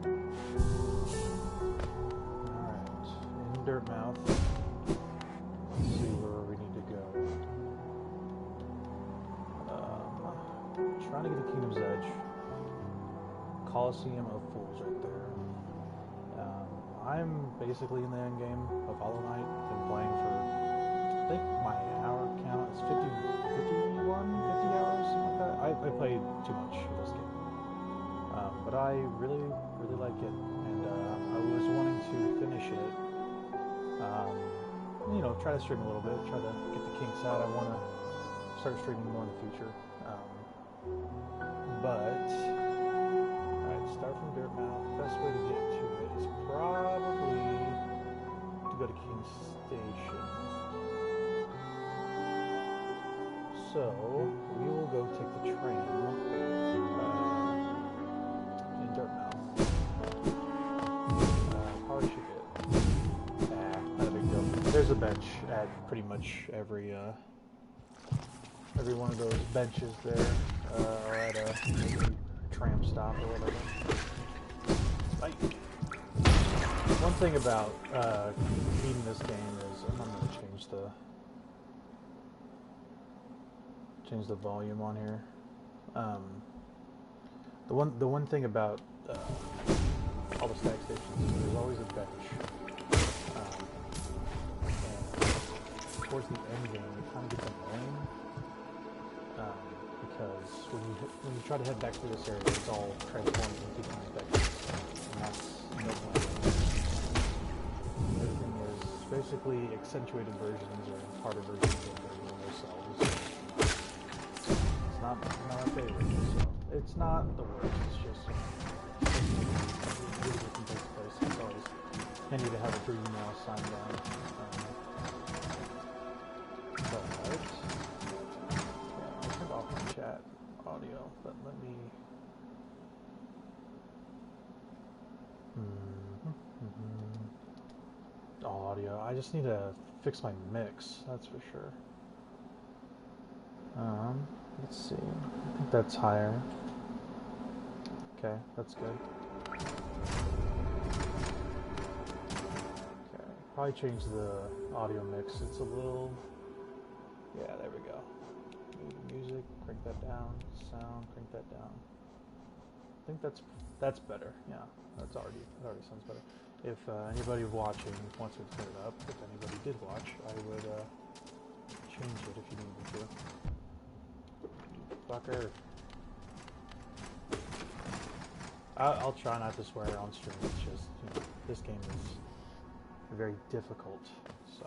Alright, in Dirtmouth. Let's see where we need to go. Trying to get to Kingdom's Edge. Coliseum of Fools right there. I'm basically in the end game of Hollow Knight. Been playing for, I think my hour count is 50 hours, something like that. I played too much of this game. But I really like it, and I was wanting to finish it. You know, try to stream a little bit, try to get the kinks out. I want to start streaming more in the future. But alright, start from Dirtmouth. Best way to get to it is probably to go to King's Station. So we will go take the train in Dirtmouth. Probably should get not a big deal. There's a bench at pretty much every one of those benches there, or at a tram stop or whatever. One thing about beating this game is I'm going to change the volume on here. The one thing about all the stack stations is there's always a bench. And towards the end game, it kind of gets annoying. Because when you try to head back through this area, it's all transformed into these vectors, and that's no point. Everything is basically accentuated versions or harder versions of themselves. It's not my favorite, so it's not the worst. It's just really from place to place. It's always handy to have a green mouse sign down. Chat audio, but let me audio. I just need to fix my mix, that's for sure. Let's see. I think that's higher. Okay, that's good. Okay, probably change the audio mix. It's a little, yeah, there we go. Music, crank that down. Sound, crank that down. I think that's better. Yeah, that already sounds better. If anybody watching wants me to turn it up, if anybody did watch, I would change it if you needed to. Fucker. I'll try not to swear on stream. It's just, you know, this game is very difficult. So,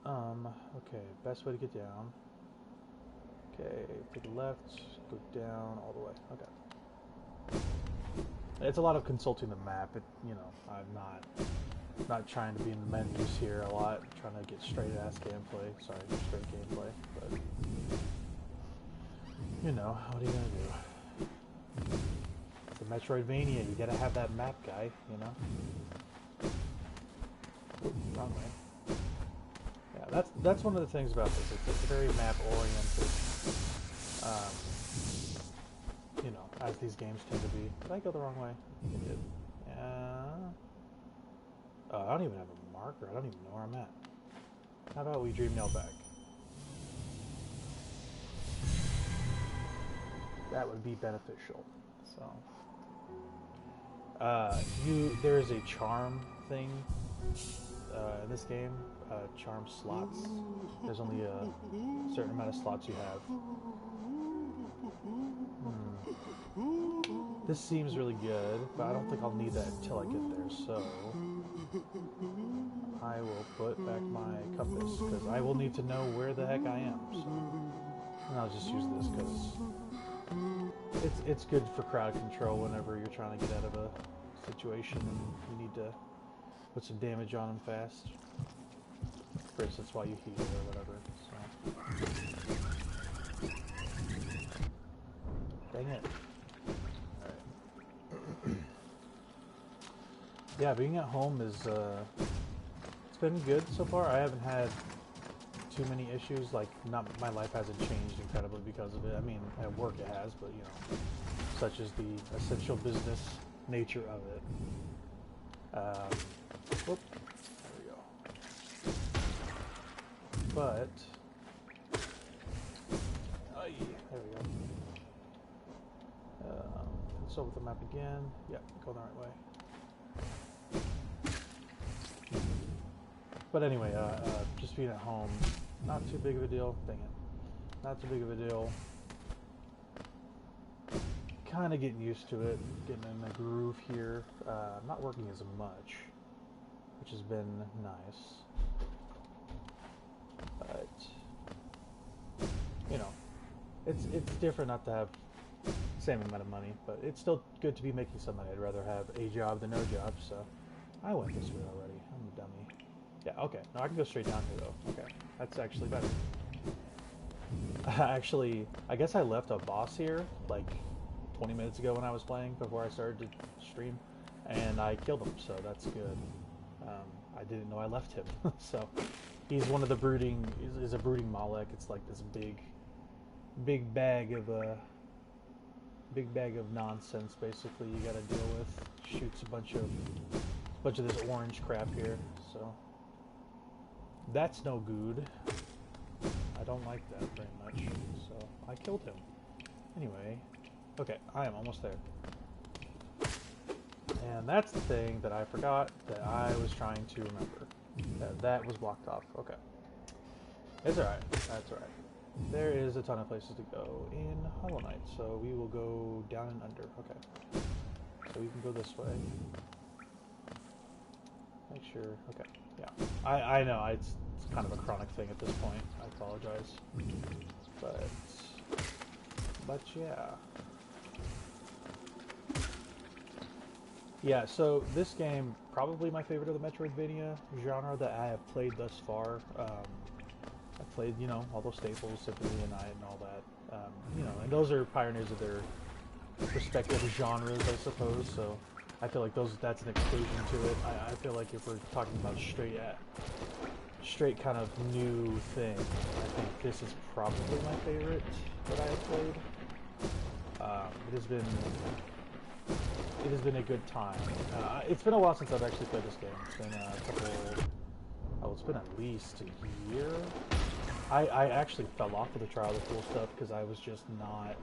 okay, best way to get down. Okay, take a left, go down all the way. Okay. It's a lot of consulting the map. You know, I'm not trying to be in the menus here a lot. I'm trying to get straight gameplay. Sorry, straight gameplay. But you know, what are you gonna do? It's a Metroidvania. You gotta have that map guy. You know. Wrong way. Yeah, that's one of the things about this. It's very map oriented. You know, as these games tend to be. Did I go the wrong way? I think I did. Yeah. Oh, I don't even have a marker. I don't even know where I'm at. How about we dream nail back? That would be beneficial. So, there is a charm thing in this game. Charm slots. There's only a certain amount of slots you have. This seems really good, but I don't think I'll need that until I get there, so I will put back my compass, because I will need to know where the heck I am, so, and I'll just use this, because it's good for crowd control whenever you're trying to get out of a situation and you need to put some damage on them fast. For instance, while you heal or whatever. So. Dang it. Alright. Yeah, being at home is, it's been good so far. I haven't had too many issues. Like, my life hasn't changed incredibly because of it. I mean, at work it has, but, you know, such as the essential business nature of it. Whoop, there we go. But, there we go. So with the map again, yep, going the right way. But anyway, just being at home, not too big of a deal. Dang it, not too big of a deal. Kind of getting used to it, getting in the groove here. Not working as much, which has been nice. But you know, it's different not to have the same amount of money, but it's still good to be making some money. I'd rather have a job than no job. So I went this way already. I'm a dummy. Yeah. Okay. No, I can go straight down here though. Okay, that's actually better. Actually, I guess I left a boss here like 20 minutes ago when I was playing before I started to stream, and I killed him, so that's good. I didn't know I left him. So he's one of the brooding, is a brooding Malek. It's like this big bag of nonsense basically you gotta deal with. Shoots a bunch of this orange crap here, so that's no good. I don't like that very much, so I killed him. Anyway, okay, I am almost there. And that's the thing that I forgot that I was trying to remember. That was blocked off. Okay. It's alright. That's alright. There is a ton of places to go in Hollow Knight, so we will go down and under. Okay. So we can go this way. Make sure. Okay. Yeah. I know. It's kind of a chronic thing at this point. I apologize. But yeah. Yeah, so this game, probably my favorite of the Metroidvania genre that I have played thus far. I've played, you know, all those staples, Symphony of the Night and all that. You know, and those are pioneers of their respective genres, I suppose, so I feel like that's an exclusion to it. I feel like if we're talking about straight kind of new thing, I think this is probably my favorite that I have played. It has been a good time. It's been a while since I've actually played this game. It's been it's been at least a year. I actually fell off of the Trial of the Fool stuff because I was just not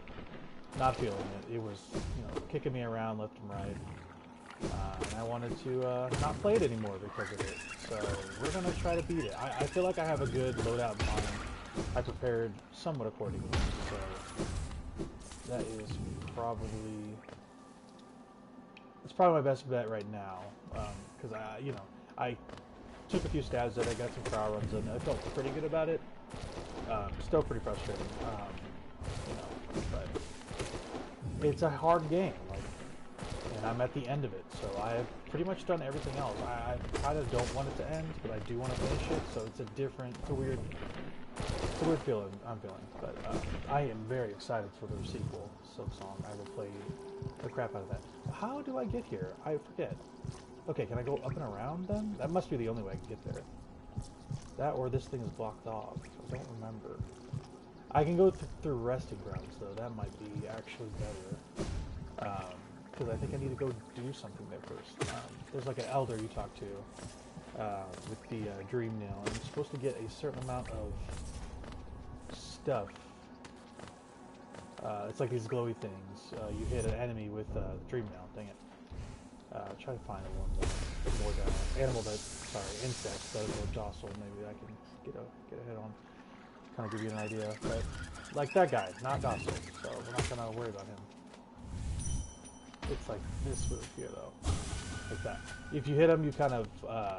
feeling it. It was, you know, kicking me around left and right. And I wanted to not play it anymore because of it. So we're going to try to beat it. I feel like I have a good loadout in mind. I prepared somewhat accordingly. So that is probably... It's probably my best bet right now, because I took a few stabs at it, I got some trial runs, and I felt pretty good about it. Still pretty frustrating, you know, but it's a hard game, like, and I'm at the end of it, so I have pretty much done everything else. I kind of don't want it to end, but I do want to finish it, so it's a weird feeling I'm feeling, but I am very excited for the sequel, Silksong. I will play the crap out of that. How do I get here? I forget. Okay, can I go up and around then? That must be the only way I can get there. That or this thing is blocked off. I don't remember. I can go through resting grounds though. That might be actually better. Because I think I need to go do something there first. There's like an elder you talk to with the dream nail, and you're supposed to get a certain amount of stuff. It's like these glowy things. You hit an enemy with dream nail. Dang it. Try to find one more insect that is more docile. Maybe I can get a hit on. Kind of give you an idea. But like that guy, not docile, so we're not gonna worry about him. It's like this move here though, like that. If you hit them, you kind of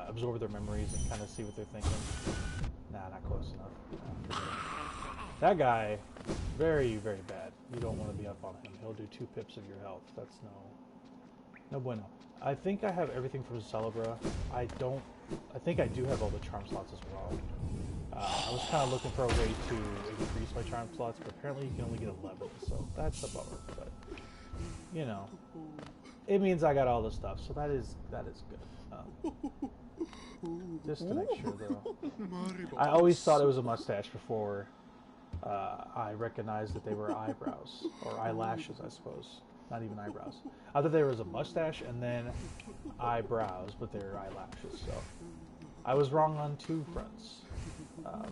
absorb their memories and kind of see what they're thinking. Nah, not close enough. That guy, very, very bad. You don't want to be up on him. He'll do 2 pips of your health. That's no bueno. I think I have everything from Celebra. I think I do have all the charm slots as well. I was kind of looking for a way to increase my charm slots, but apparently you can only get 11, so that's a bummer. But you know, it means I got all the stuff, so that is good. Just to make sure, though, I always thought it was a mustache before I recognized that they were eyebrows or eyelashes, I suppose. not even eyebrows. I thought there was a mustache and then eyebrows, but they're eyelashes. So I was wrong on two fronts. I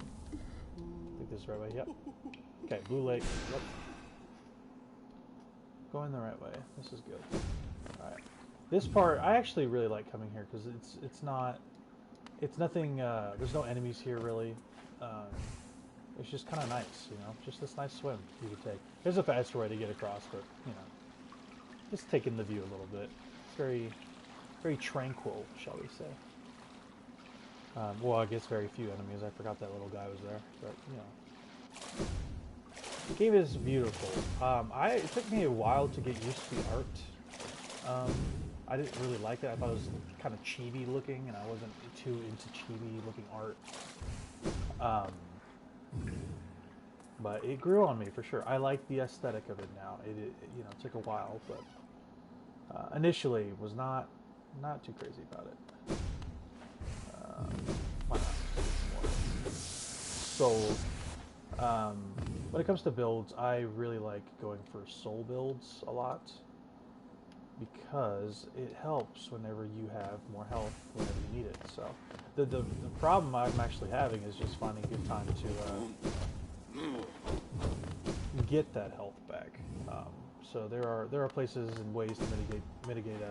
think this is the right way. Yep. Okay, Blue Lake. Yep. Going the right way. This is good. All right. This part I actually really like coming here because it's nothing. There's no enemies here really. It's just kind of nice, you know. Just this nice swim you could take. There's a faster way to get across, but you know, just taking the view a little bit. It's very, very tranquil, shall we say? Well, I guess very few enemies. I forgot that little guy was there, but you know. The game is beautiful. It took me a while to get used to the art. I didn't really like it. I thought it was kind of chibi looking, and I wasn't too into chibi looking art. But it grew on me for sure. I like the aesthetic of it now. It you know, took a while, but initially was not too crazy about it. Why not? So, when it comes to builds, I really like going for soul builds a lot because it helps whenever you have more health whenever you need it. So, the problem I'm actually having is just finding a good time to get that health back. So there are places and ways to mitigate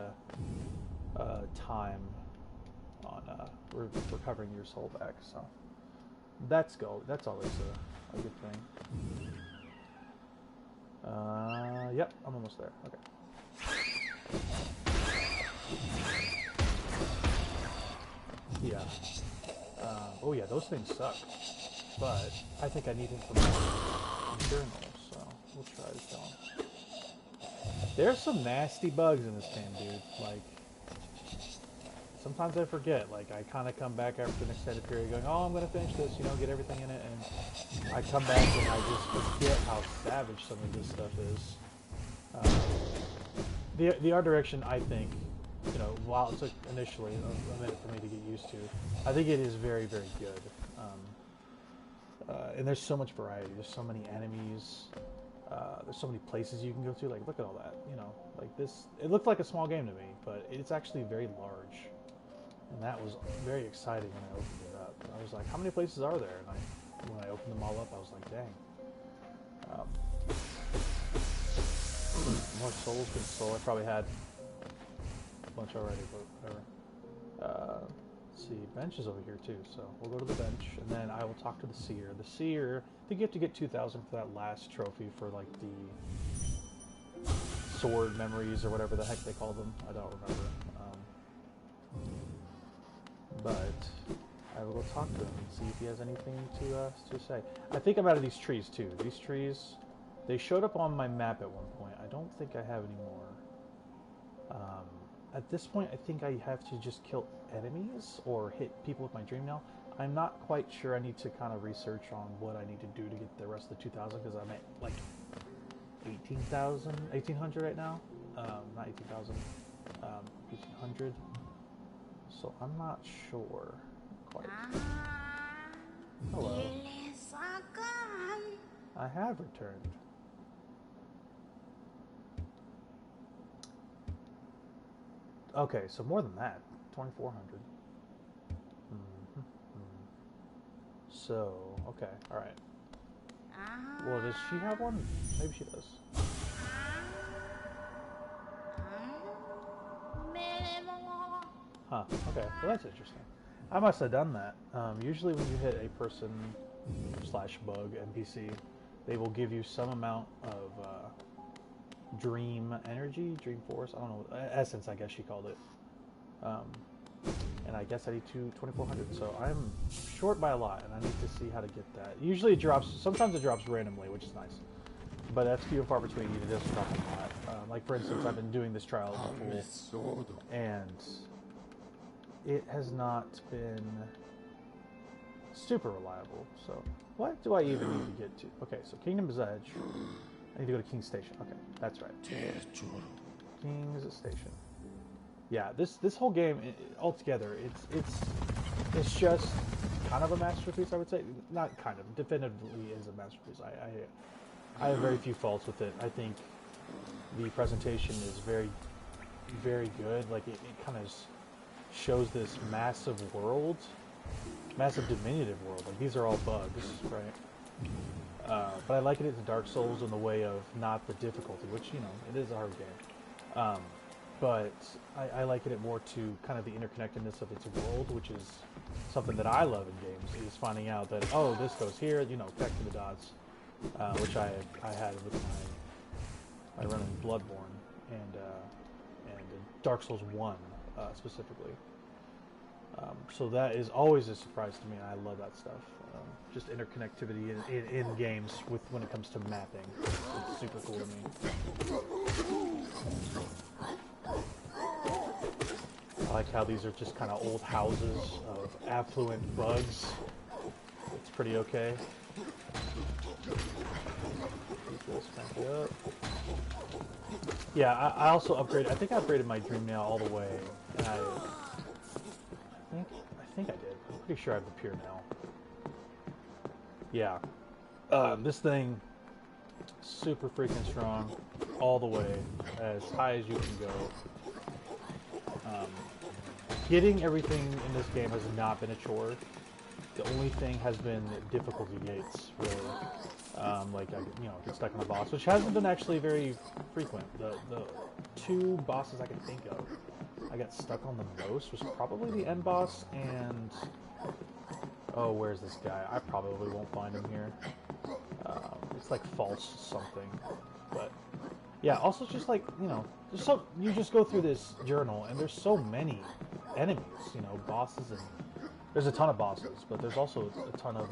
time on recovering your soul back. So that's always a good thing. Yep, I'm almost there. Okay. Yeah. Oh yeah, those things suck. But I think I need him for my journal, so we'll try to kill him. There's some nasty bugs in this game, dude. Like, sometimes I forget. Like, I kind of come back after an extended period going, oh, I'm going to finish this, you know, get everything in it. And I come back and I just forget how savage some of this stuff is. The art direction, I think, you know, while it took initially a minute for me to get used to, I think it is very, very good. And there's so much variety. There's so many enemies. There's so many places you can go to. Like, look at all that. You know, like this. It looked like a small game to me, but it's actually very large. And that was very exciting when I opened it up. I was like, how many places are there? And when I opened them all up, I was like, dang. More souls than soul. I probably had a bunch already, but whatever. Let's see, bench is over here too, so we'll go to the bench, and then I will talk to the seer. The seer, I think you have to get 2,000 for that last trophy for like the sword memories or whatever the heck they call them. I don't remember. But I will go talk to him and see if he has anything to say. I think I'm out of these trees too. These trees, they showed up on my map at one point. I don't think I have any more. At this point, I think I have to just kill enemies or hit people with my dream nail. I'm not quite sure. I need to kind of research on what I need to do to get the rest of the 2,000 because I'm at like 1,800 right now. Not 18,000, 1,800. So I'm not sure quite. Hello. I have returned. Okay, so more than that, 2,400. So, okay, all right. Well, does she have one? Maybe she does. Huh, okay, well that's interesting. I must have done that. Usually when you hit a person / bug NPC, they will give you some amount of dream energy, dream force, I don't know, essence I guess she called it. And I guess I need 2,400, so I'm short by a lot, and I need to see how to get that. Usually it drops, sometimes it drops randomly, which is nice. But that's few and far between, it doesn't drop a lot. Like for instance, I've been doing this trial pool, and it has not been super reliable, so what do I even need to get to? Okay, so Kingdom's Edge. I need to go to King's Station. Okay, that's right. King's Station. Yeah, this whole game altogether, it's just kind of a masterpiece, I would say. Not kind of, definitively is a masterpiece. I have very few faults with it. I think the presentation is very, very good. Like it kind of shows this massive world, massive diminutive world. Like these are all bugs, right? But I liken it to Dark Souls in the way of not the difficulty, which, you know, it is a hard game. But I liken it more to kind of the interconnectedness of its world, which is something that I love in games, is finding out that, oh, this goes here, you know, connecting the dots, which I had with my run in Bloodborne and Dark Souls 1 specifically. So that is always a surprise to me, and I love that stuff. Just interconnectivity in games when it comes to mapping. It's super cool to me. I like how these are just kind of old houses of affluent bugs. It's pretty okay. Yeah, I also upgraded. I think I upgraded my Dream Nail all the way, and I think I did. I'm pretty sure I have the Pure Nail. Yeah. This thing, super freaking strong, all the way, as high as you can go. Getting everything in this game has not been a chore. The only thing has been difficulty gates, really. Like, you know, get stuck on a boss, which hasn't been actually very frequent. The two bosses I can think of I got stuck on the most was probably the end boss and... Oh, where's this guy? I probably won't find him here. It's like false something. But, yeah, also just like, you know, you just go through this journal and there's so many enemies, you know, bosses, and there's a ton of bosses, but there's also a ton of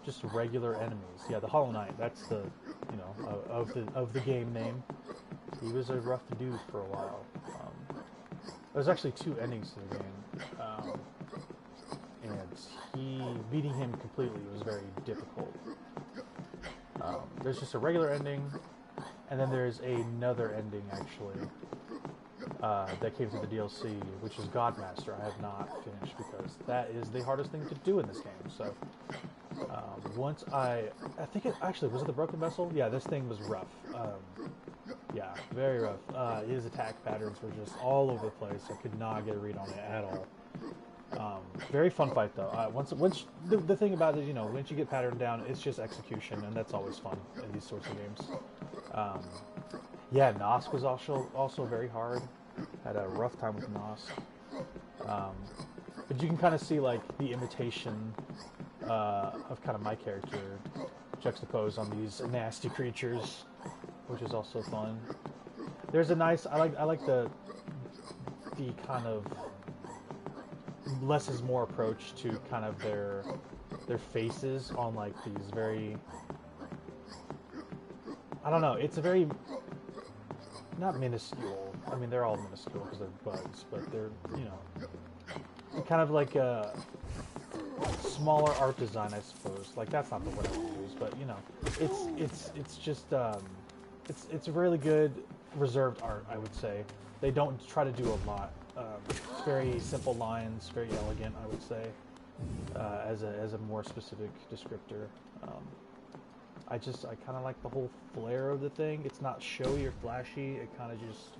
just regular enemies. Yeah, the Hollow Knight, that's the, you know, of the game name. He was a rough dude for a while. There's actually two endings to the game, and beating him completely was very difficult. There's just a regular ending, and then there's another ending actually that came through the DLC, which is Godmaster. I have not finished because that is the hardest thing to do in this game. So once I think it actually was it the Broken Vessel? Yeah, this thing was rough. Yeah, very rough. His attack patterns were just all over the place. I could not get a read on it at all. Very fun fight though. Once the thing about it, you know, once you get patterned down, it's just execution, and that's always fun in these sorts of games. Yeah, Nosk was also very hard. Had a rough time with Nosk. But you can kind of see like the imitation of kind of my character juxtaposed on these nasty creatures, which is also fun. There's a nice I like the kind of less is more approach to kind of their faces on like these very, I don't know, it's a very not minuscule. I mean, they're all minuscule because they're bugs, but they're, you know, kind of like a smaller art design, I suppose. Like, that's not the word I would use, but, you know, it's just, it's really good reserved art, I would say. They don't try to do a lot. It's very simple lines, very elegant, I would say, as a more specific descriptor. I kind of like the whole flair of the thing. It's not showy or flashy. It kind of just,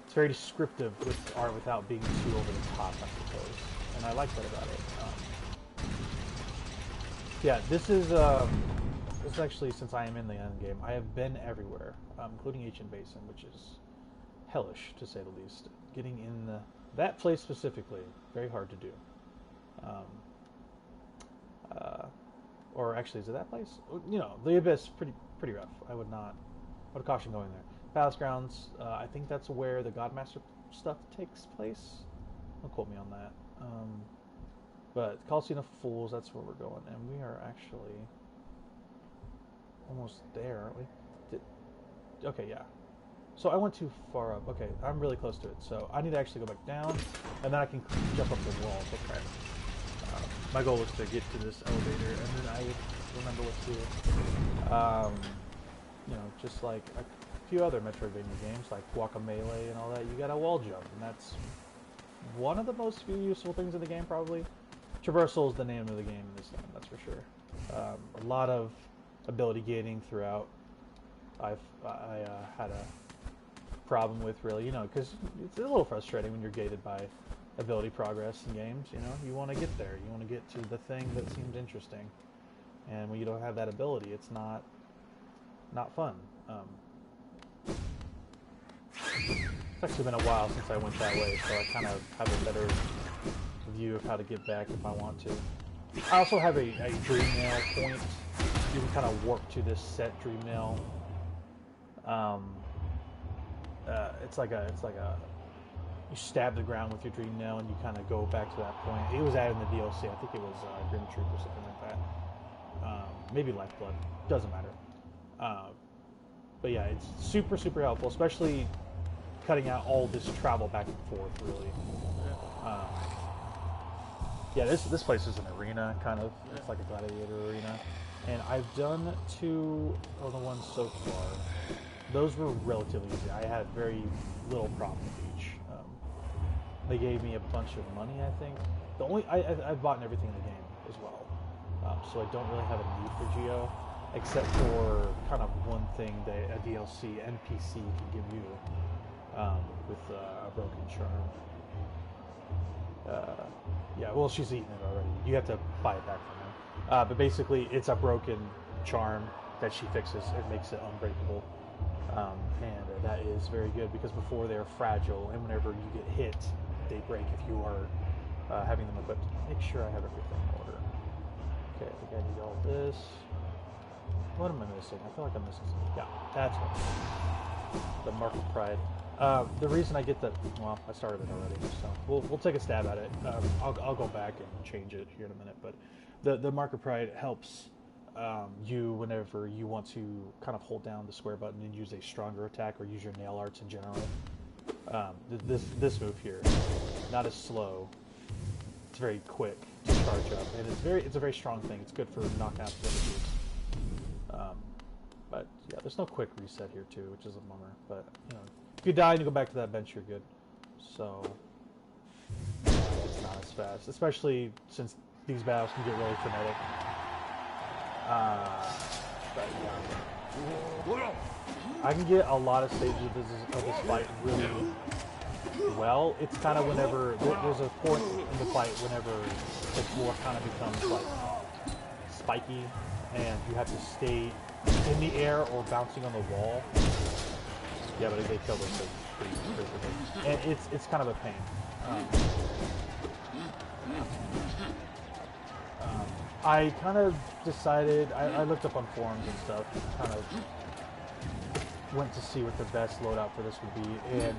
it's very descriptive with art without being too over the top, I suppose. And I like that about it. Yeah, this is actually, since I am in the end game, I have been everywhere, including Ancient Basin, which is hellish, to say the least. Getting in that place specifically, very hard to do. Or actually, is it that place? You know, the Abyss, pretty rough. I would caution going there. Palace Grounds, I think that's where the Godmaster stuff takes place. Don't quote me on that. But Coliseum of Fools, that's where we're going, and we are actually almost there, aren't we? Okay, yeah. So I went too far up. Okay, I'm really close to it. So I need to actually go back down, and then I can jump up the wall. Okay. My goal was to get to this elevator, and then I would remember what to do. You know, just like a few other Metroidvania games, like Guacamelee and all that, you got a wall jump, and that's one of the most useful things in the game, probably. Traversal is the name of the game in this game, that's for sure. A lot of ability gating throughout. had a problem with, really, you know, because it's a little frustrating when you're gated by ability progress in games. You know, you want to get there, you want to get to the thing that seems interesting, and when you don't have that ability, it's not fun. It's actually been a while since I went that way, so I kind of have a better view of how to get back if I want to. I also have a dream nail point. You can kind of warp to this set dream nail. It's like a you stab the ground with your dream nail and you kind of go back to that point. It was added in the DLC. I think it was Grim Troop or something like that. Maybe Lifeblood. Doesn't matter. But yeah, it's super, super helpful, especially cutting out all this travel back and forth, really. Yeah, this place is an arena, kind of. It's like a gladiator arena. And I've done 2 other ones so far. Those were relatively easy. I had very little problem with each. They gave me a bunch of money, I think. I've bought everything in the game as well. So I don't really have a need for Geo, except for kind of one thing that a DLC NPC can give you with a broken charm. Yeah, well, she's eaten it already. You have to buy it back from her. But basically, it's a broken charm that she fixes. It makes it unbreakable. And that is very good because before they're fragile, and whenever you get hit, they break if you are having them equipped. Make sure I have everything in order. Okay, I think I need all this. What am I missing? I feel like I'm missing something. Yeah, that's what. The Mark of Pride. The reason I get that, well, I started it already, so we'll take a stab at it. I'll go back and change it here in a minute, but the Mark of Pride helps you whenever you want to kind of hold down the square button and use a stronger attack or use your nail arts in general. This move here, not as slow. It's very quick to charge up, and it's a very strong thing. It's good for knocking out villages. But yeah, there's no quick reset here too, which is a bummer. But you know, if you die and you go back to that bench, you're good. So it's not as fast, especially since these battles can get really frenetic. But yeah, I can get a lot of stages of this fight really well. It's kind of whenever there's a point in the fight whenever the floor kind of becomes like spiky, and you have to stay in the air or bouncing on the wall. Yeah, but they kill those pretty quickly, and it's kind of a pain. I kind of decided, I looked up on forums and stuff, kind of went to see what the best loadout for this would be, and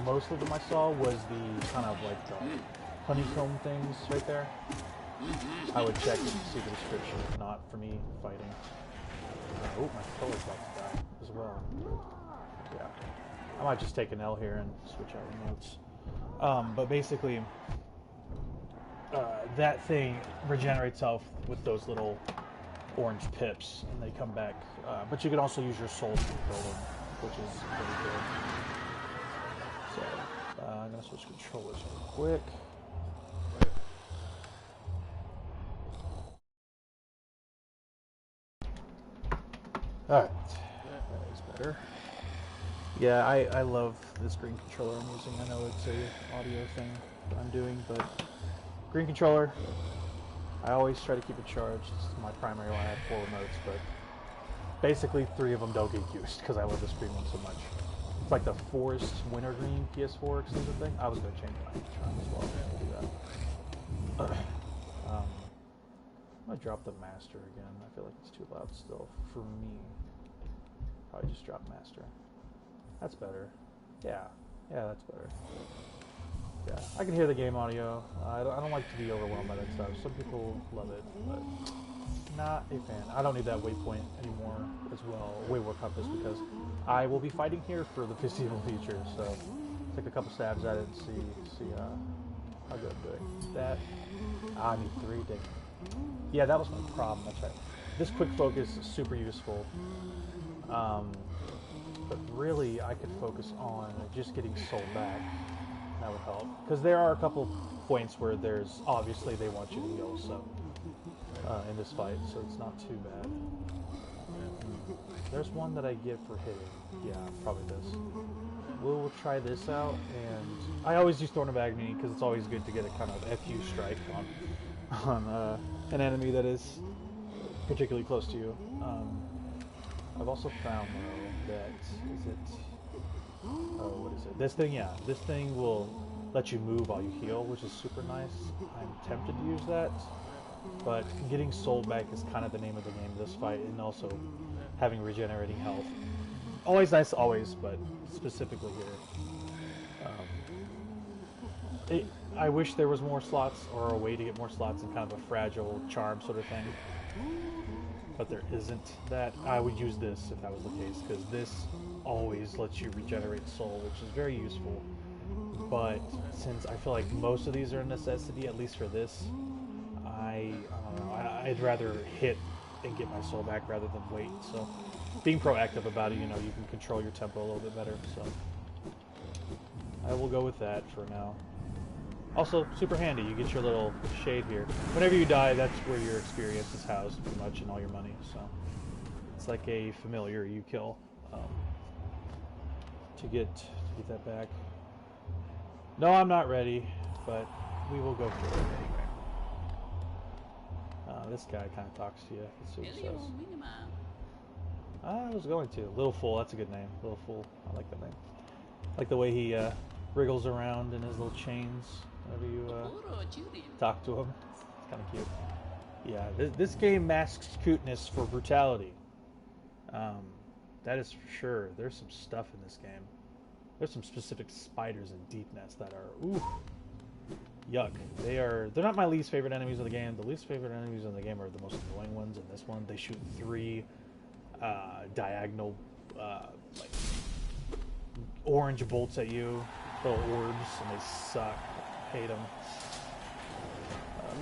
most of them I saw was the kind of like the honeycomb things right there. I would check and see the description, if not for me fighting. Oh, my controller's about to die as well. Yeah. I might just take an L here and switch out remotes. But basically, that thing regenerates itself with those little orange pips, and they come back. But you can also use your soul to kill them, which is pretty good. So, I'm going to switch controllers real quick. Alright, that is better. Yeah, I love this green controller I'm using. I know it's a audio thing that I'm doing, but green controller, I always try to keep it charged. It's my primary one. I have 4 remotes, but basically 3 of them don't get used because I love this green one so much. It's like the Forest Wintergreen PS4 exclusive thing. I was going to change my charm as well to do that. I'm going to drop the master again. I feel like it's too loud still for me. Probably just drop master. That's better. Yeah, that's better. Yeah, I can hear the game audio. I don't like to be overwhelmed by that stuff. Some people love it, but not a fan. I don't need that waypoint anymore as well, waypoint compass, because I will be fighting here for the foreseeable future. So take a couple stabs at it and see how good I'm doing. That I need 3 days. Yeah, that was my problem. That's right. This quick focus is super useful. But really, I could focus on just getting soul back. That would help. Because there are a couple points where there's, obviously they want you to heal, so, in this fight, so it's not too bad. There's one that I get for hitting. Yeah, probably this. We'll try this out, and I always use Thorn of Agony because it's always good to get a kind of FU strike on an enemy that is particularly close to you. I've also found though that what is it? This thing, yeah, this thing will let you move while you heal, which is super nice. I'm tempted to use that, but getting soul back is kind of the name of the game this fight, and also having regenerating health. Always nice, always, but specifically here. I wish there was more slots or a way to get more slots in kind of a fragile charm sort of thing. But there isn't that. I would use this if that was the case, because this always lets you regenerate soul, which is very useful. But since I feel like most of these are a necessity, at least for this, I don't know, I'd rather hit and get my soul back rather than wait. So being proactive about it, you know, you can control your tempo a little bit better. So I will go with that for now. Also, super handy. You get your little shade here. Whenever you die, that's where your experience is housed, pretty much, and all your money. So it's like a familiar you kill to get that back. No, I'm not ready, but we will go for it anyway. This guy kind of talks to you. Let's see what he says. I was going to. Little Fool, that's a good name. Little Fool, I like that name. I like the way he wriggles around in his little chains whenever you talk to him. It's kind of cute. Yeah, this game masks cuteness for brutality. That is for sure. There's some stuff in this game. There's some specific spiders in Deep Nest that are, ooh, yuck. They're not my least favorite enemies of the game. The least favorite enemies in the game are the most annoying ones. In this one, they shoot 3 diagonal, like, orange bolts at you, little orbs, and they suck. I hate them.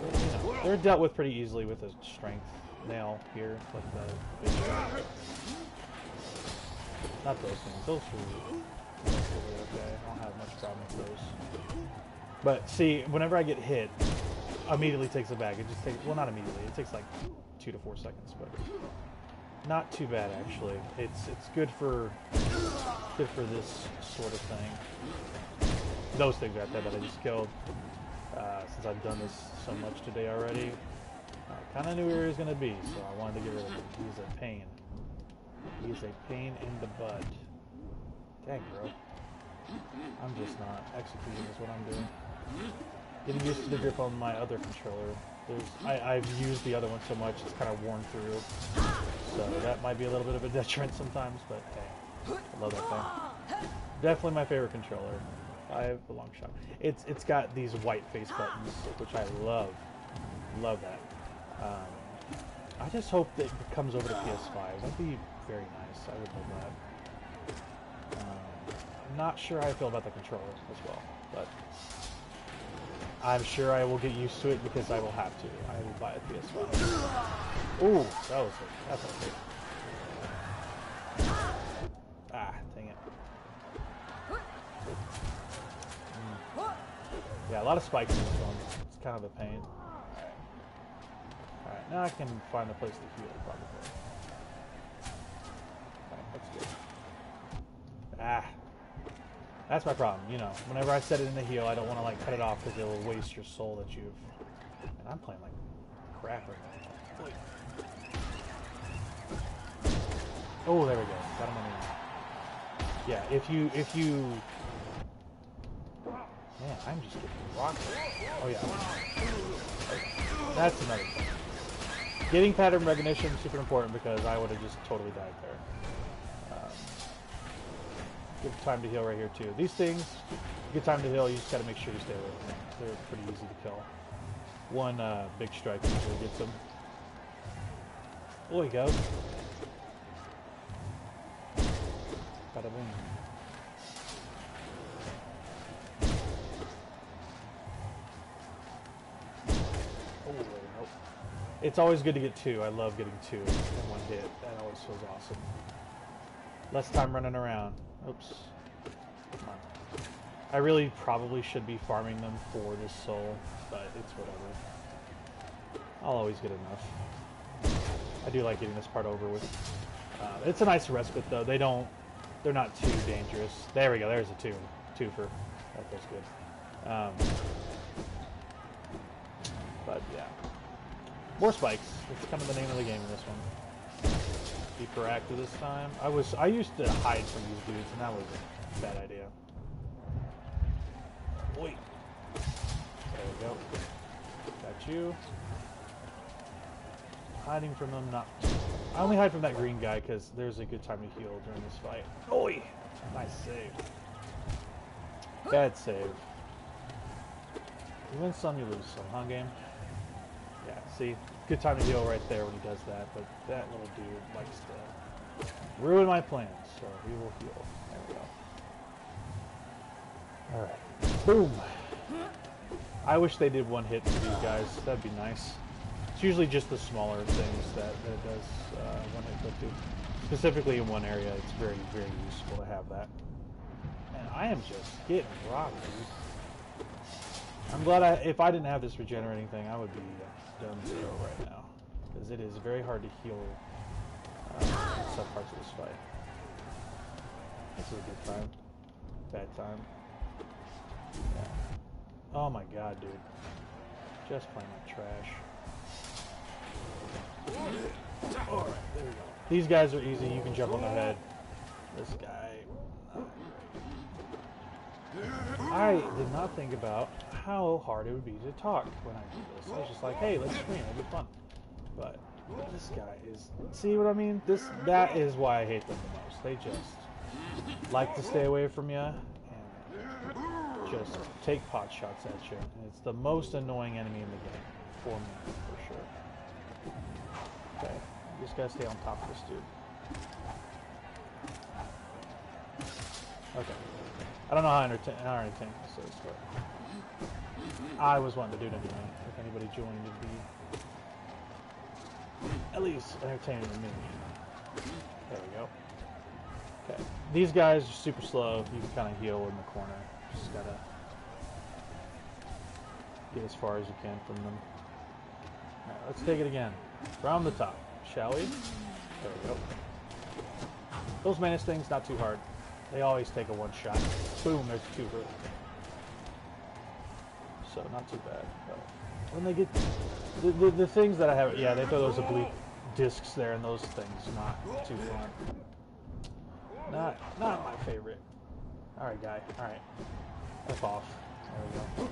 But, you know, they're dealt with pretty easily with a strength nail here, like the big one. Not those things. Those are okay. I don't have much problem with those. But see, whenever I get hit, immediately takes it back. It just takes, well, not immediately. It takes like 2 to 4 seconds, but not too bad actually. It's good for this sort of thing. Those things right there that I just killed. Since I've done this so much today already, I kind of knew where he was going to be, so I wanted to get rid of him. He's a pain. He's a pain in the butt. Dang, bro. I'm just not executing is what I'm doing. Getting used to the grip on my other controller. I've used the other one so much, it's kind of worn through. So that might be a little bit of a detriment sometimes, but hey, I love that thing. Definitely my favorite controller. I have a long shot. It's got these white face buttons, which I love. Love that. I just hope that it comes over to PS5. That'd be very nice. I would love that. I'm not sure how I feel about the controller as well, but I'm sure I will get used to it because I will have to. I will buy a PS5. Ooh, that's okay. Ah, dang it. Yeah, a lot of spikes in this one. It's kind of a pain. Alright, now I can find a place to heal, probably. Alright, that's good. Ah. That's my problem, you know. Whenever I set it in the heal, I don't want to, like, cut it off because it will waste your soul that you've... And I'm playing like crap right now. Oh, there we go. Got him on the... Yeah, if you... Man, I'm just getting rocked. Oh, yeah. That's another thing. Getting pattern recognition is super important because I would have just totally died there. Good time to heal right here, too. These things, good time to heal, you just got to make sure you stay away from them. They're pretty easy to kill. One big strike usually gets them. There we go. Bada boom. Oh, nope. It's always good to get 2. I love getting 2 in one hit. That always feels awesome. Less time running around. Oops. Come on. I really probably should be farming them for this soul, but it's whatever. I'll always get enough. I do like getting this part over with. It's a nice respite though. They're not too dangerous. There we go. There's a twofer. That feels good. But yeah, more spikes. It's kind of the name of the game in this one. Be proactive this time. I used to hide from these dudes, and that was a bad idea. Wait. There we go. Got you. Hiding from them, not. I only hide from that green guy because there's a good time to heal during this fight. Oi! Nice save. Bad save. You win some, you lose some, huh, game? Yeah, see? Good time to heal right there when he does that, but that little dude likes to ruin my plans, so he will heal. There we go. Alright. Boom! I wish they did one hit for these guys. That'd be nice. It's usually just the smaller things that it does one hit clip to. Specifically in one area, it's very, very useful to have that. And I am just getting rocked, dude. I'm glad if I didn't have this regenerating thing, I would be done zero right now. Because it is very hard to heal some parts of this fight. This is a good time. Bad time. Yeah. Oh my god, dude. Just playing like trash. Alright, there we go. These guys are easy. You can jump on their head. This guy... I did not think about how hard it would be to talk when I do this. I was just like, hey, let's scream. It'll be fun. But this guy is... See what I mean? That is why I hate them the most. They just like to stay away from you and just take pot shots at you. And it's the most annoying enemy in the game. For me, for sure. Okay, you just gotta stay on top of this dude. Okay. I don't know how entertaining this is, but I was wanting to do it anyway. If anybody joined, it'd be at least entertaining to me. There we go. Okay. These guys are super slow. You can kind of heal in the corner. Just gotta get as far as you can from them. Alright, let's take it again. From the top, shall we? There we go. Those menace things, not too hard. They always take a one shot. Boom, there's a twofer. So, not too bad. But when they get... The things that I have... Yeah, they throw those oblique discs there, and those things, not too fun. Not my favorite. Alright, guy. Alright. F off. There we go.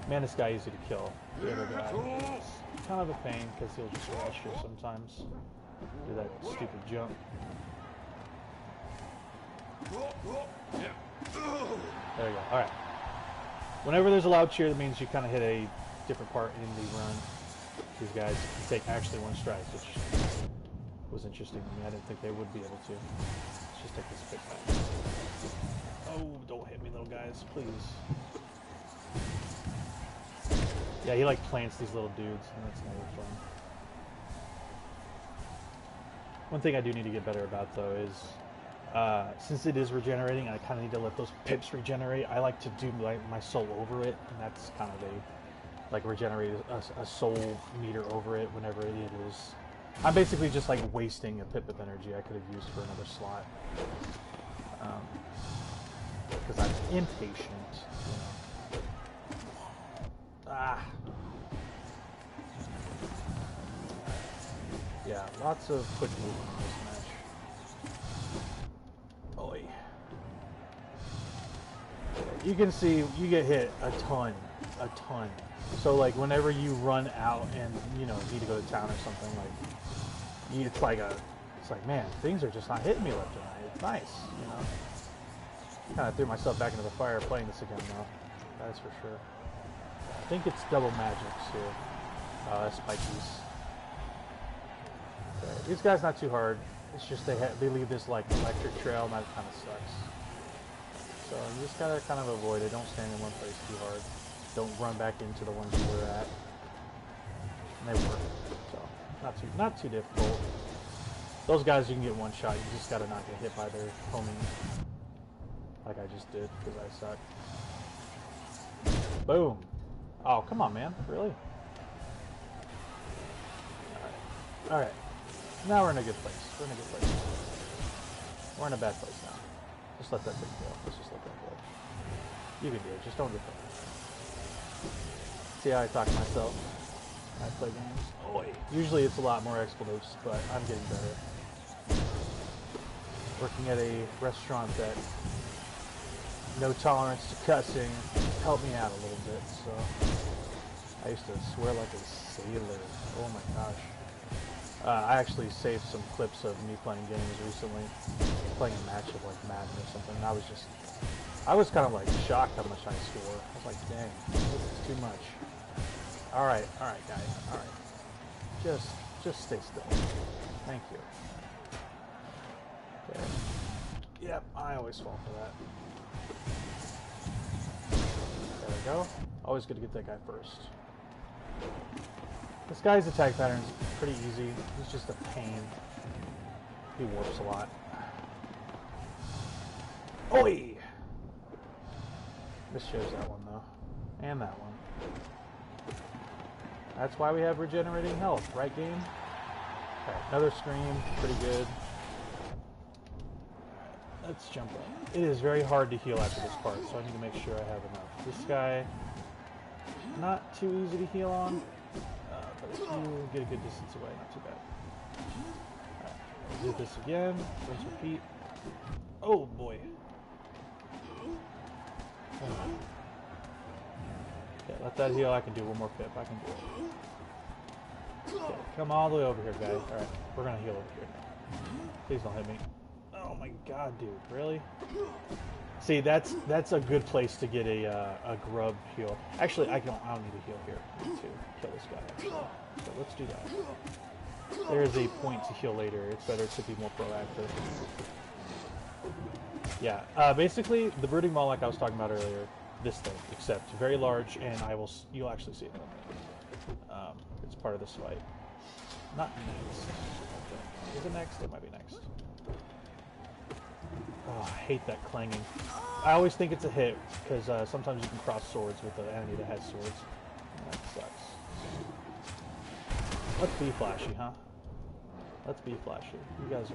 Man, this guy easy to kill. The other guy is kind of a pain, because he'll just rush you sometimes. Do that stupid jump. There you go. Alright. Whenever there's a loud cheer, that means you kind of hit a different part in the run. These guys take actually one strike, which was interesting to me. I didn't think they would be able to. Let's just take this pick back. Oh, don't hit me, little guys, please. Yeah, he like plants these little dudes, and that's never fun. One thing I do need to get better about, though, is since it is regenerating, I kind of need to let those pips regenerate. I like to do my soul over it, and that's kind of like regenerate a soul meter over it whenever it is. I'm basically just like wasting a pip of energy I could have used for another slot. Because I'm impatient. You know. Ah. Yeah, lots of quick movement in this match. Oi. You can see you get hit a ton. So like whenever you run out and you know need to go to town or something, like it's like man, things are just not hitting me left and right. It's nice, you know. Kind of threw myself back into the fire playing this again though. That's for sure. I think it's double magics here. Spikies. Okay. These guys not too hard. It's just they leave this like electric trail, and that kind of sucks. So you just gotta kind of avoid it. Don't stand in one place too hard. Don't run back into the ones you were at. And they work. So not too difficult. Those guys you can get one shot. You just gotta not get hit by their homing. Like I just did, because I suck. Boom. Oh, come on, man. Really? Alright. Now we're in a good place. We're in a good place. We're in a bad place now. Just let that thing go. Let's just let that go. You can do it. Just don't get hurt. See how I talk to myself when I play games? Oh, usually it's a lot more expletives, but I'm getting better. Working at a restaurant that no tolerance to cussing helped me out a little bit, so I used to swear like a sailor. Oh my gosh. I actually saved some clips of me playing games recently, playing a match of like Madden or something, and I was kind of like shocked how much I score. I was like, dang, this is too much. Alright, guys, alright. Just stay still. Thank you. Okay. Yep, I always fall for that. There we go. Always good to get that guy first. This guy's attack pattern is pretty easy. He's just a pain. He warps a lot. Oi! This shows that one though. And that one. That's why we have regenerating health, right game? Okay, another scream, pretty good. Let's jump in. It is very hard to heal after this part, so I need to make sure I have enough. This guy, not too easy to heal on, but if you get a good distance away, not too bad. Alright, we'll do this again, rinse, repeat. Oh boy. Okay, let that heal, I can do one more pip, I can do it. Okay, come all the way over here, guys. Alright, we're gonna heal over here now. Please don't hit me. Oh my god, dude, really? See, that's a good place to get a grub heal. Actually, I don't need a heal here. I need to kill this guy, actually. So let's do that. There is a point to heal later. It's better to be more proactive. Yeah, basically, the brooding maul, like I was talking about earlier, this thing, except very large, and you'll actually see it in a minute. It's part of this fight. Not next. Is it next? It might be next. Oh, I hate that clanging. I always think it's a hit, because sometimes you can cross swords with an enemy that has swords. And that sucks. Let's be flashy, huh? Let's be flashy. You guys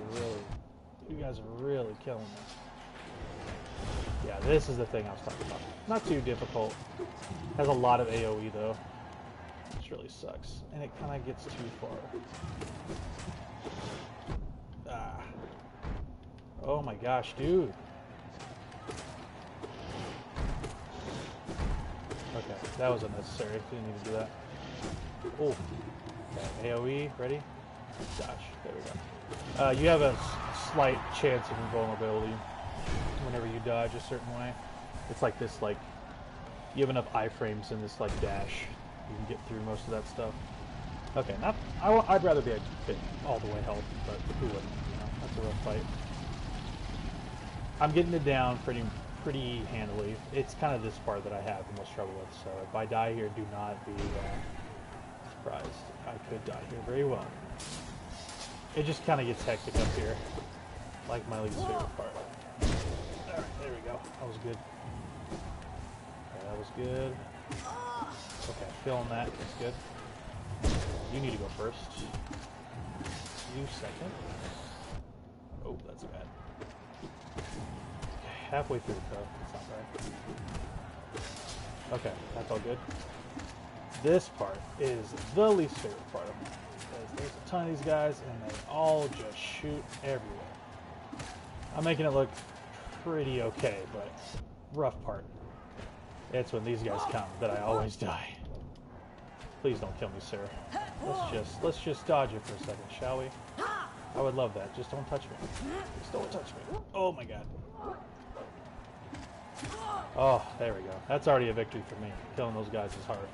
are really killing me. Yeah, this is the thing I was talking about. Not too difficult. Has a lot of AoE though. Which really sucks. And it kind of gets too far. Ah. Oh my gosh, dude. Okay, that was unnecessary. Didn't need to do that. Oh. Okay, AoE, ready? Dodge. There we go. You have a slight chance of invulnerability whenever you dodge a certain way. It's like this, like, you have enough iframes in this, like, dash. You can get through most of that stuff. Okay, I'd rather be a bit all the way health, but who wouldn't, you know? That's a rough fight. I'm getting it down pretty handily. It's kind of this part that I have the most trouble with, so if I die here, do not be surprised. I could die here very well. It just kind of gets hectic up here, like my least favorite part. Alright, there we go. That was good. Okay, that was good. Okay, feeling that. That's good. You need to go first. You second. Oh, that's bad. Okay, halfway through, though. That's not bad. Okay, that's all good. This part is the least favorite part of mine. Because there's a ton of these guys, and they all just shoot everywhere. I'm making it look pretty okay, but rough part. It's when these guys come that I always die. Please don't kill me, sir. Let's just dodge it for a second, shall we? I would love that. Just don't touch me. Just don't touch me. Oh my god. Oh, there we go. That's already a victory for me. Killing those guys is hard.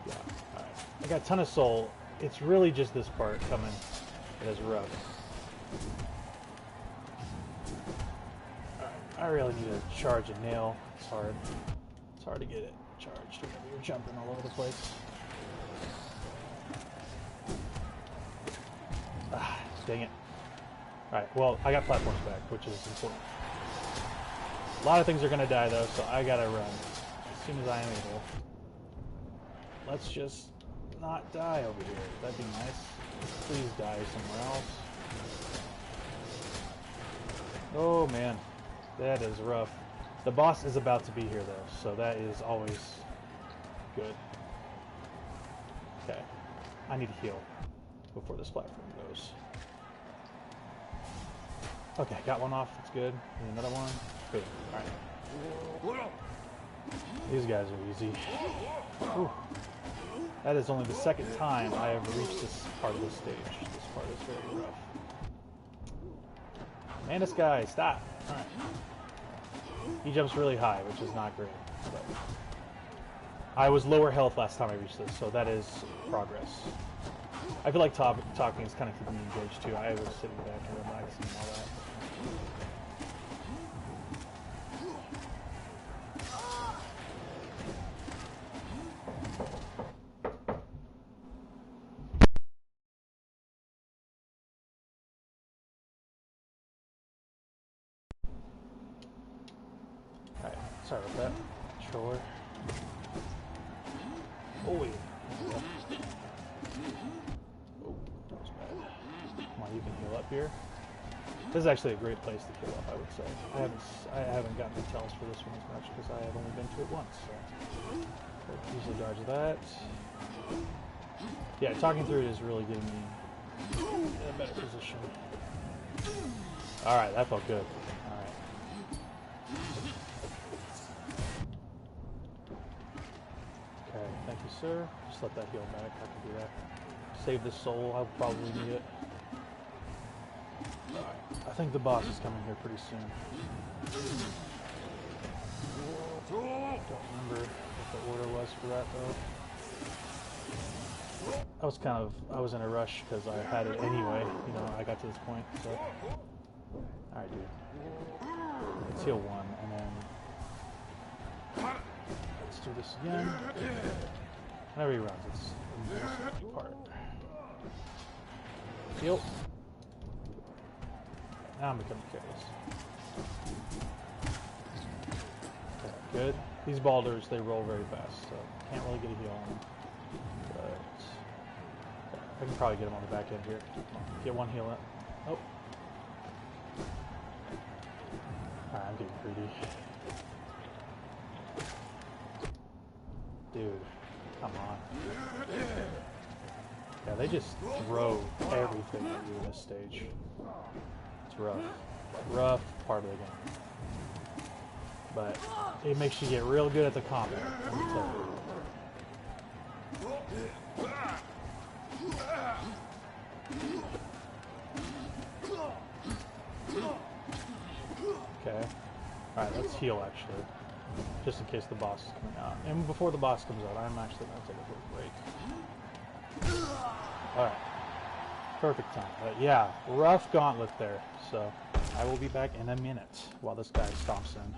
Yeah. All right. I got a ton of soul. It's really just this part coming that is rough. I really need to charge a nail. It's hard. It's hard to get it charged whenever you're jumping all over the place. Ah, dang it. Alright, well, I got platforms back, which is important. A lot of things are going to die, though, so I gotta run as soon as I am able. Let's just not die over here. That'd be nice. Please die somewhere else. Oh man, that is rough. The boss is about to be here though, so that is always good. Okay, I need to heal before this platform goes. Okay, got one off. That's good. Need another one. Good. All right. These guys are easy. Whew. That is only the second time I have reached this part of the stage. This part is very rough. Man, this guy, stop. All right. He jumps really high, which is not great. But I was lower health last time I reached this, so that is progress. I feel like talking is kind of keeping me engaged too. I was sitting back and relaxing and all that. Alright, sorry about that. Controller. Oh, yeah. Oh, that was bad. Come on, you can heal up here. This is actually a great place to heal up, I would say. I haven't gotten the tells for this one as much because I have only been to it once. So easily dodge that. Yeah, talking through it is really getting me in a better position. All right, that felt good. All right. Okay, thank you, sir. Just let that heal back. I can do that. Save this soul. I'll probably need it. Alright, I think the boss is coming here pretty soon. Don't remember what the order was for that though. I was in a rush because I had it anyway. You know, I got to this point. So, alright, dude. Let's heal one, and then let's do this again. Whenever he runs, it's the most part. Heal. Now I'm becoming curious. Okay, good. These boulders, they roll very fast, so can't really get a heal on them. But I can probably get them on the back end here. Come on, get one heal in. Oh. Alright, I'm getting greedy. Dude, come on. Yeah, they just throw everything at you in this stage. It's rough. Rough part of the game. But it makes you get real good at the combat. Let me tell you. Okay. Alright, let's heal actually. Just in case the boss is coming out. And before the boss comes out, I'm actually going to take a little break. Alright. Perfect time. But yeah, rough gauntlet there. So I will be back in a minute while this guy stomps in.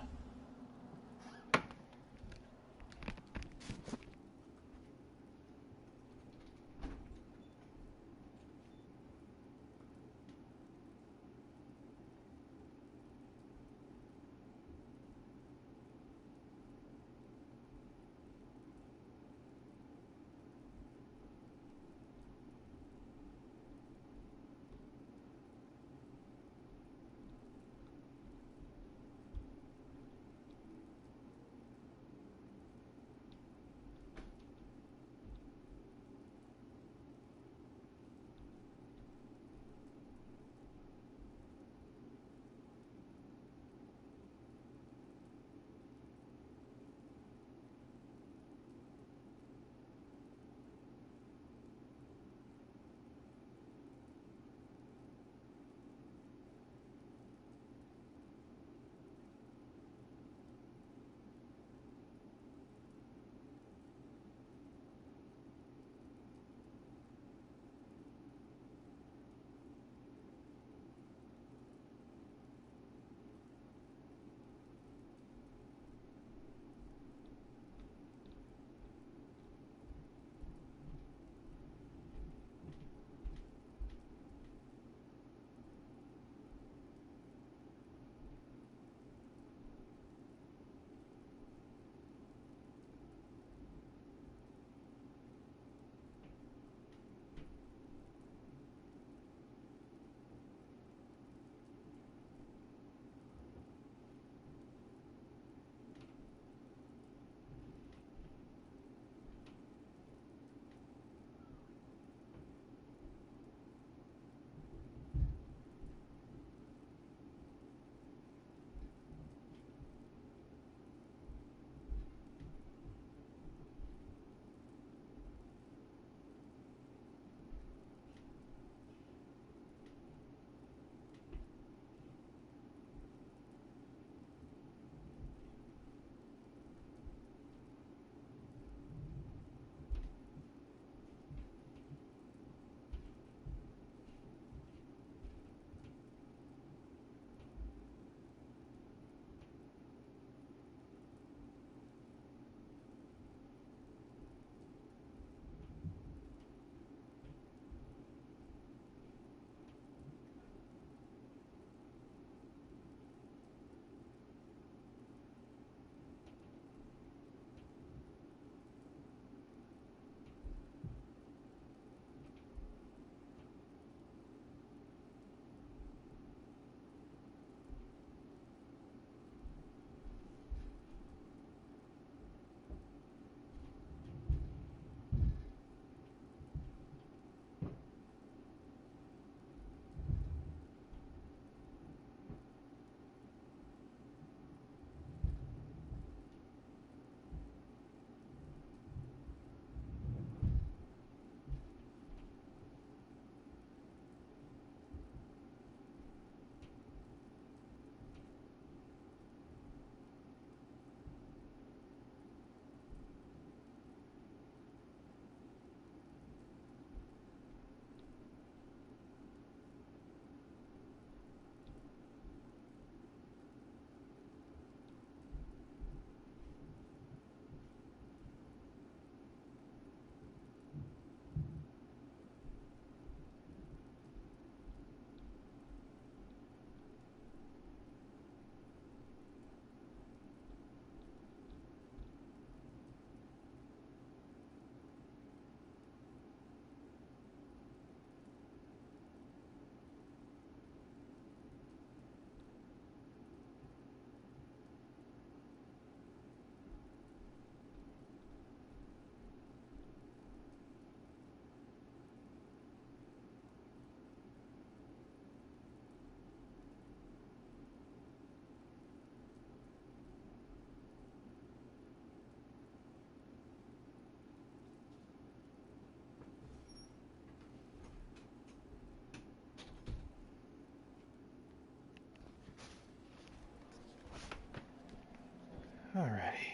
Alrighty.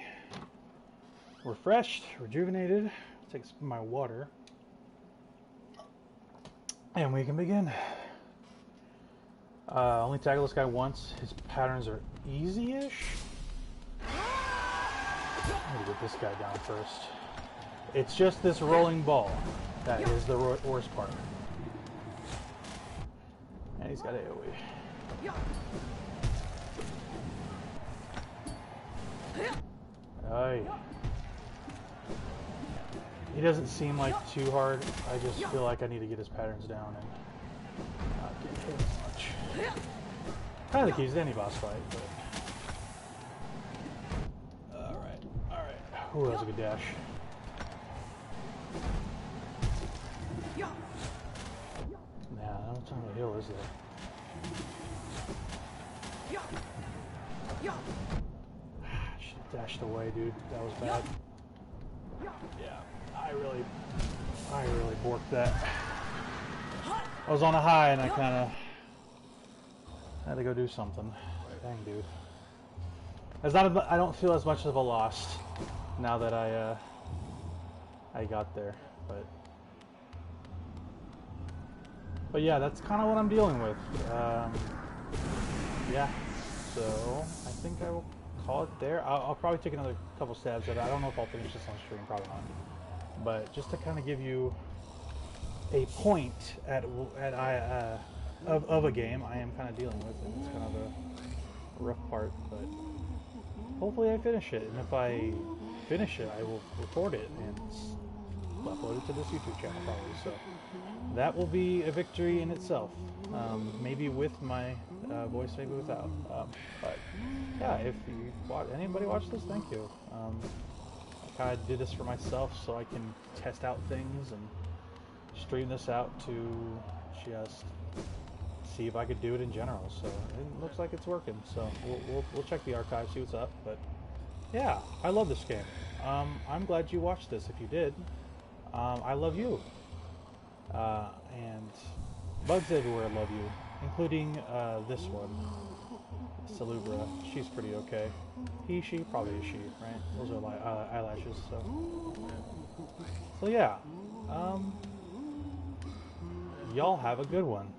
Refreshed, rejuvenated. Take my water. And we can begin. Only tackle this guy once. His patterns are easy-ish. I need to get this guy down first. It's just this rolling ball that is the worst part. And he's got AoE. Aye. He doesn't seem like too hard. I just feel like I need to get his patterns down and not get hit as much. Kind of the keys to any boss fight, but... Alright, alright. Ooh, that was a good dash. Nah, no time to heal, is there? Should have dashed away, dude. That was bad. Yeah, I really borked that. I was on a high and I kind of had to go do something. Dang, dude. It's not. I don't feel as much of a loss now that I got there, but yeah, that's kind of what I'm dealing with. Yeah, so I think I will call it there. I'll probably take another couple stabs at it. I don't know if I'll finish this on stream, probably not. But just to kind of give you a point of a game I am kind of dealing with, and it's kind of a rough part, but hopefully I finish it. And if I finish it, I will record it and upload it to this YouTube channel probably. So that will be a victory in itself. Maybe with my voice, maybe without. But yeah, if you anybody watch this, thank you. I kind of did this for myself so I can test out things and stream this out to just see if I could do it in general. So it looks like it's working. So we'll check the archive, see what's up. But yeah, I love this game. I'm glad you watched this. If you did, I love you. And bugs everywhere love you, including this one, Salubra. She's pretty okay. He, she, probably a she, right? Those are eyelashes. So yeah. Y'all have a good one.